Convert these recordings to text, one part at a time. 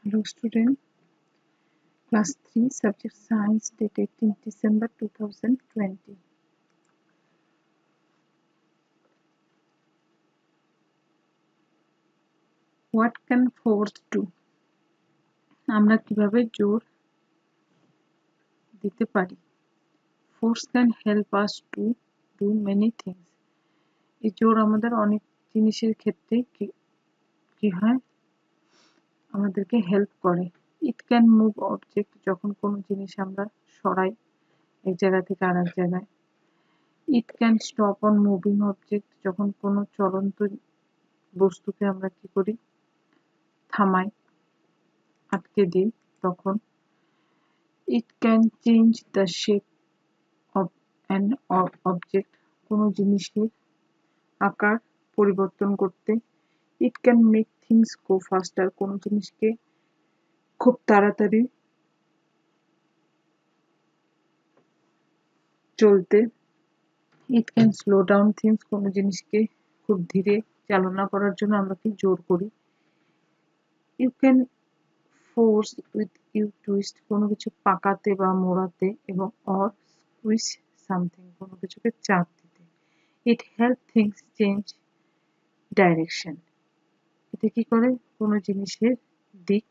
Hello student, class 3 subject science, date 18 December 2020. What can force do? আমরা কিভাবে জোর দিতে পারি? Force can help us to do many things. এই জোর আমাদের অনেক জিনিসের ক্ষেত্রে কি হয় আমাদেরকে হেল্প করে। It can move object, যখন কোনো জিনিস আমরা সরাই এক জায়গা থেকে আরেক জায়গায়। It can stop on moving object, যখন কোনো চলন্ত বস্তুকে আমরা কি করি, থামাই, আটকে দিই তখন। It can change the shape of an object, কোনো জিনিসের আকার পরিবর্তন করতে। It can make things go faster, কোনো জিনিসকে খুব তাড়াতাড়ি চলতে। It can slow down things, কোনো জিনিসকে খুব ধীরে চালনা করার জন্য আমরা কি জোর করি। You can force with you twist, কোনো কিছু পাকাতে বা মোড়াতে, এবং or squeeze something, কোনো কিছুকে চাপ দিতে। It help things change direction, এতে কি করে কোনো জিনিসের দিক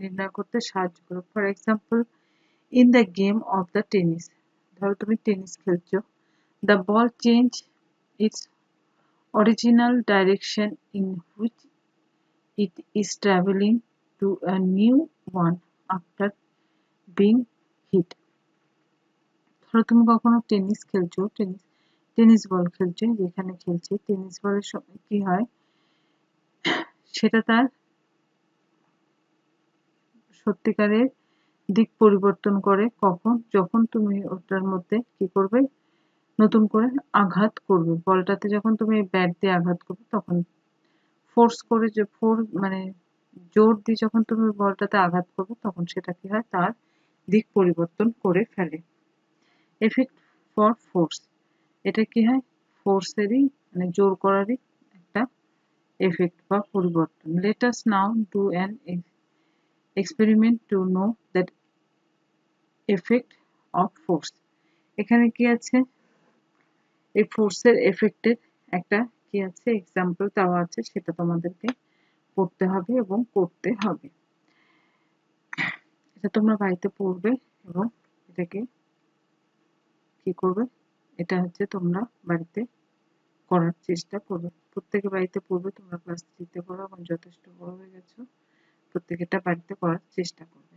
নির্ণয় করতে সাহায্য করে। For example, in the game of the tennis, ধরো তুমি টেনিস খেলছো, the ball change it's original direction in which it is traveling to a new one after being hit. ধরো তুমি কখনো টেনিস খেলছো, টেনিস বল খেলছো, যেখানে খেলছে টেনিস বলের সময় কি হয়, সেটা তার সত্যিকারের দিক পরিবর্তন করে কখন, যখন তুমি ওটার মধ্যে কি করবে, নতুন করে আঘাত করবে। বলটাতে যখন তুমি ব্যাট দিয়ে আঘাত করবে তখন ফোর্স করে, যে মানে জোর দিয়ে যখন তুমি বলটাতে আঘাত করবে তখন সেটা কি হয়, তার দিক পরিবর্তন করে ফেলে। এফেক্ট ফর ফোর্স, এটা কি হয়, ফোর্সেরই মানে জোর করারই একটা এফেক্ট বা পরিবর্তন। Let us now do an experiment to know that effect of force. এখানে কি আছে, এই ফোর্সের এফেক্টের একটা কি আছে এক্সাম্পল দেওয়া আছে, সেটা তোমাদেরকে পড়তে হবে এবং করতে হবে। এটা তোমরা বাড়িতে পড়বে এবং এটাকে কি করবে, এটা হচ্ছে তোমরা বাড়িতে করার চেষ্টা করবে। প্রত্যেকে বাড়িতে পড়বে, তোমরা ক্লাস 3 তে পড়ো এবং যথেষ্ট বড় হয়ে গেছো, প্রত্যেকেটা বাড়িতে করার চেষ্টা করবে।